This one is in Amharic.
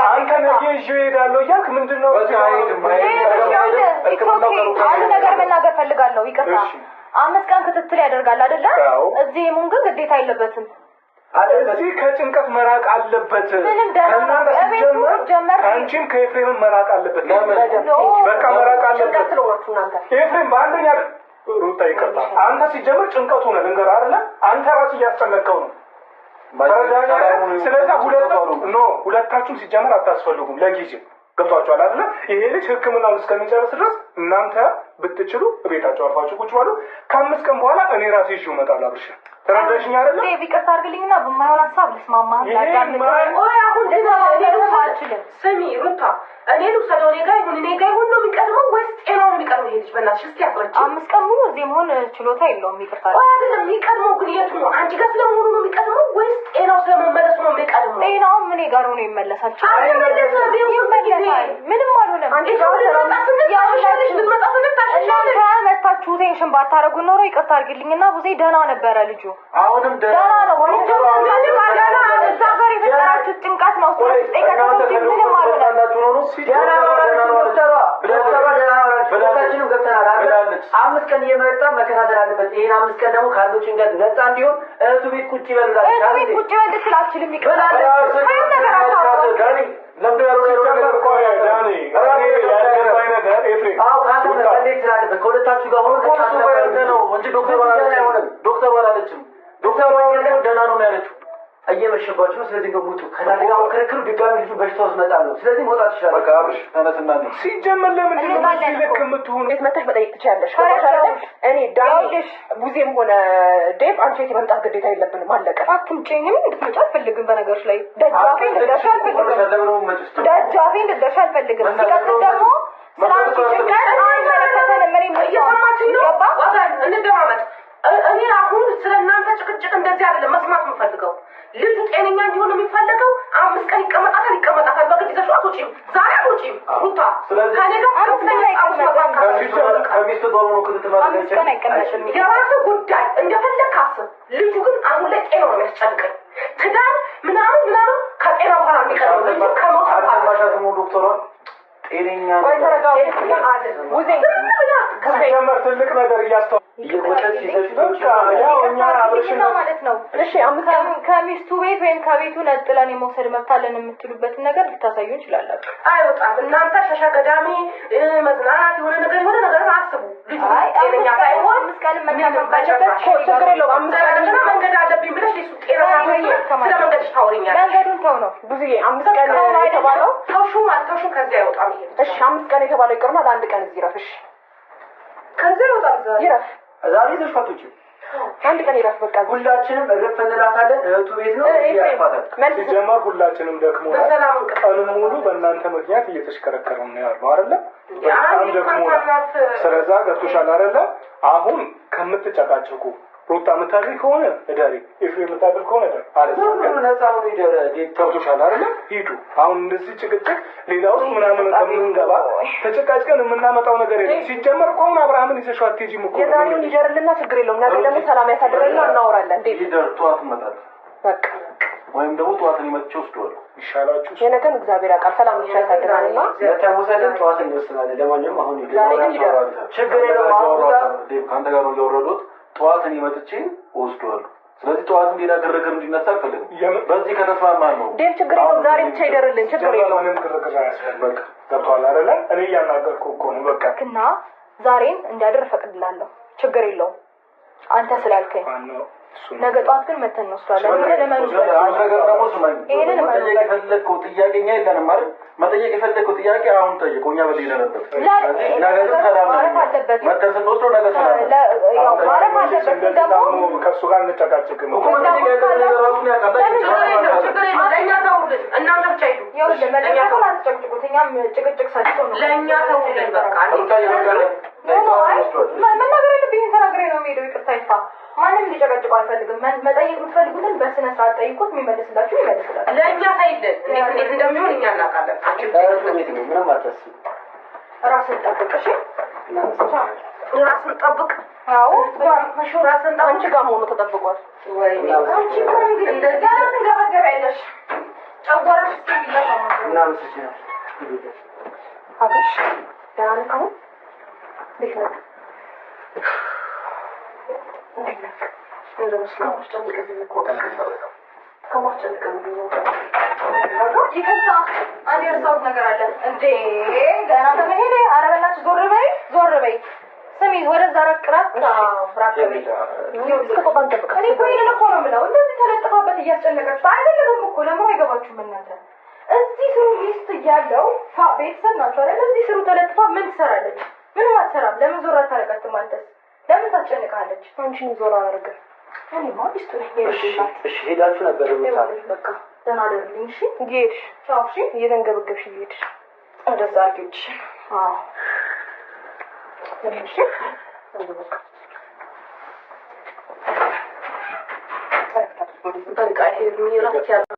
አንተ ነገ ይዤው እሄዳለሁ እያልክ ምንድነው? አንድ ነገር መናገር ፈልጋለሁ። ይቅርታ 5 ቀን ክትትል ያደርጋል አይደለ? እዚህ ሙን ግን ግዴታ የለበትም። እዚህ ከጭንቀት መራቅ አለበት። ከእናንተ ሲጀመር ከአንቺም ከኤፍሬምም መራቅ አለበት። በቃ መራቅ አለበት። ኤፍሬም በአንደኛ ሩታ ይቅርታ፣ አንተ ሲጀምር ጭንቀቱ ነው ልንገርህ አይደለ? አንተ ራስህ እያስጨነቀው ነው። ስለዚህ ሁለታችሁም ሲጀምር አታስፈልጉም ለጊዜው። ገብቷችኋል አይደለ? ይሄ ልጅ ሕክምናውን እስከሚጨርስ ድረስ እናንተ ብትችሉ ቤታችሁ አርፋችሁ ቁጭ በሉ። ከ5 ቀን በኋላ እኔ ራሴ ይዤው እመጣለሁ። አብርሽ ተረዳሽኝ አይደለ? ይቅርታ አድርግልኝና በማይሆን ሀሳብ ልስማማ ስሚ ሩታ፣ እኔ ልውሰደው እኔ ጋር ይሁን እኔ ጋር ይሁን ነው የሚቀድመው ወይስ ጤናውን የሚቀድመው? ይሄ ልጅ በእናትሽ እስኪ አስረጅ። 5 ቀን ሙሉ እዚህ መሆን ችሎታ የለውም። ይቅርታ አይደለም የሚቀድመው ግን የቱ ነው? አንቺ ጋር ስለመሆኑ ነው የሚቀድመው ወይስ ጤናው ስለመመለሱ ነው የሚቀድመው? ጤናው ምን ጋር ሆኖ ይመለሳል? ምንም አልሆነም። አንቺ ጋር ልትመጣ ስንታሽሻለሽ መታችሁ ቴንሽን ባታረጉ ኖሮ ይቅርታ አድርግልኝና ቡዜ ደህና ነበረ ልጁ። አሁንም ደህና ነው። እዛ ጋር የፈጠራችሁት ጭንቀት ነው። ምንም አልሆነም። ሁለታችንም ገብተናል። 5 ቀን እየመጣ መከታተል አለበት። ይሄን 5 ቀን ደግሞ ካለው ጭንቀት ነፃ እንዲሆን እህቱ ቤት ቁጭ ይበላል። እህቱ ቤት ቁጭ ይበል ትላችልም ይቀርታል። አይ ነገር አታውቁ ዳኒ ለምዶ ያለው ነገር ቆይ ዳኒ ያለባይ ነገር ኤፍሬም ካንተ መለየት ስላለበት ከሁለታችሁ ጋር ሆኖ ነው እንጂ ዶክተር ባላለችም ዶክተር ባላለችም ደህና ነው ያለችው። እየመሸባችሁ ነው። ስለዚህ ነው ሙቱ ከዳጋ ክርክሩ ድጋሚ ልጁ በሽታው መጣል ነው። ስለዚህ መውጣት ይችላል። በቃ አብሽ ተነስና ነው ሲጀመር ለምንድን ነው ሲልክ የምትሆኑ? ቤት መተሽ መጠየቅ ትችያለሽ። እኔ ዳኒሽ ቡዜም ሆነ ዴቭ አንቺ ቤት መምጣት ግዴታ የለብንም። አለቀ። አትምጪኝም እንድትመጪ አልፈልግም። በነገርሽ ላይ ደጃፌ እንድትደርሺ አልፈልግም። ሲቀጥል ደግሞ ስላንቺ ጭንቀት አይመለከተንም። እየሰማችኝ ነው? ዋጋን እንደማመጥ እኔ አሁን ስለእናንተ ጭቅጭቅ እንደዚህ አይደለም መስማት የምፈልገው። ልጁ ጤነኛ እንዲሆን የሚፈልገው 5 ቀን ይቀመጣታል። በግድ ይዘሽው አትወጪም። ዛሬ አትወጪም ሩታ። ከኔ ጋር ከሚስቱ ጋር ሆኖ ክትትል አይቀመጥም። የራሱ ጉዳይ እንደፈለግ አስብ። ልጁ ግን አሁን ላይ ጤናው ነው የሚያስጨንቀኝ። ትዳር ምናምን ከጤና በኋላ የሚቀርበው ልጁ ከሞት አልሰማሻትም ዶክተሯ? ጤነኛ ወይ ተረጋው ውዜ ከጀመር ትልቅ ነገር እያስተዋል እየወጣች ይዘሽ ያው እኛ አብርሽና ማለት ነው። እሺ ከሚስቱ ቤት ወይም ከቤቱ ነጥለን የመውሰድ መብት አለን የምትሉበትን ነገር ልታሳዩ እንችላላችሁ። አይወጣም። እናንተ ሸሸ ገዳሚ መዝናናት የሆነ ነገር አስቡ። ልጁ ጤነኛ ሳይሆን 5 ቀን መታመምባቸበት ችግር የለውም። 5 ቀን ግን መንገድ አለብኝ ብለሽ እሱ ጤና ስለ መንገድሽ ታወሪኛለሽ። መንገዱን ተው ነው ብዙዬ 5 ቀን የተባለው ተውሹ ከዚያ አይወጣም። ይሄ እሺ 5 ቀን የተባለው ይቀርና ለአንድ ቀን እዚህ ረፍሽ ከዚያ ይወጣል። ይረፍ ዛሬ ተሽፋቶች አንድ ቀን ይረፍ። በቃ ሁላችንም እረፍ እንላታለን። እህቱ ቤት ነው ያፋታል። ሲጀመር ሁላችንም ደክሞናል። ቀኑን ሙሉ በእናንተ ምክንያት እየተሽከረከርን ነው ያለው አይደለ? በጣም ደክሞናል። ስለዛ ገብቶሻል አይደለ? አሁን ከምትጨቃጨቁ ሩታ የምታድሪ ከሆነ እዳሪ፣ ኤፍሬም የምታድር ከሆነ እዳሪ አለዛ ነፃ ነው ይደረ ገብቶሻል አይደለ? ሂዱ። አሁን እንደዚህ ጭቅጭቅ ሌላ ውስጥ ምናምን ከምንገባ ተጨቃጭቀን የምናመጣው ነገር የለም። ሲጀመር እኮ አሁን አብርሃምን ይዘሽው አትሄጂም እኮ። የዛሬውን ይደርልና ችግር የለውም። ነገ ደግሞ ሰላም ያሳድረና እናወራለን። እንዴ ይደር ጠዋት እንመጣለን። በቃ ወይም ደግሞ ጠዋት እመጥቼ ወስደዋለሁ። ይሻላችሁ። የነገን እግዚአብሔር ያውቃል። ሰላም ያሳድረናልና ለተወሰደን ጠዋት እንወስናለን። ለማንኛውም አሁን ዛሬ ግን ይደር ችግር የለውም። አሁን ካንተ ጋር ነው ያወረዱት። ጠዋት እመጥቼ ወስደዋለሁ። ስለዚህ ጠዋትም ሌላ ግርግር እንዲነሳ አልፈልግም። በዚህ ከተስማማን ነው ዴቭ። ችግር የለውም። ዛሬ ብቻ ይደርልን። ችግር የለውም። ምንም ግርግር አያስፈልግም። ገብቶሃል አይደለ? እኔ እያናገርኩ እኮ ነው። በቃ እና ዛሬን እንዲያድር እፈቅድላለሁ። ችግር የለውም አንተ ስላልከኝ። ነገ ጠዋት ግን መተን እንወስዳለን። ይሄንን መጠየቅ የፈለግከው ጥያቄ እኛ የለንም አይደል? መጠየቅ የፈለግከው ጥያቄ አሁን ጠየቅ። እኛ በሌለ ነበር። ነገ ግን ሰላም ነው። መተን ስንወስደው ነገ ሰላም ነው። ያው ማረፍ አለበት። ደግሞ ከእሱ ጋር እንጨቃጭቅም እኮ መጠየቅ ያለው ነገር ራሱን ያውቃል። ችግር የለውም። ለእኛ ተውልን። እናንተ ብቻ ሂዱ። ይኸውልህ መጠየቁን አትጨቅጭቁት። እኛም ጭቅጭቅ ሰጥቶ ነው። ለእኛ ተውልን። በቃ መናገር ያለብኝ ተናግሬ ነው የምሄደው። ይቅርታ ይፋ ማንም እንዲጨቀጭቁ አልፈልግም። መጠየቅ የምትፈልጉትን በስነ ስርዓት ጠይቁት። የሚመልስላችሁ ይመልስላል። ለእኛ ታይልን እንዴት እንደሚሆን እኛ እናውቃለን። ምንም አታስብ። ራስን ጠብቅ። እሺ ራስን ጠብቅ። አዎ ራስን ጠብቅ። አንቺ ጋር መሆኑ ተጠብቋል። ወይ አንቺ እንግዲህ እንደዚህ ትንገበገቢያለሽ። ጨጓራሽ እስከሚለፋ እናመሰግናለን። አብሽ ደህና ነህ? አሁን እንዴት ነህ? ይቅርታ አንድ የረሳሁት ነገር አለ እንዴ ገና ከመሄዴ ኧረ በእናትሽ ዞር በይ ስሚ ወደዛ ረቅራት እኔ እኮ ይሄንን እኮ ነው የምለው እንደዚህ ተለጥፋበት እያስጨነቀች አይደለም እኮ ለምን አይገባችሁም እናንተ እዚህ ስሩ ሊስት እያለው ቤተሰብ ናቸው አይደል እዚህ ስሩ ተለጥፋ ምን ትሰራለች ምንም አትሰራም ለምን ዞር አታረጋትም አንተስ ለምን ታስጨንቃለች አንቺን ዞር አላደርግም እኔማ ሊስቱ እሺ ሄዳችሁ ነበር በቃ ደህና ደርልኝ እሺ ጌድሽ ቻው እሺ እየተንገበገብሽ ጌድሽ እንደዛ አድርጊሽ አዎ እሺ በቃ ይሄ ምን ይራፍት ያለው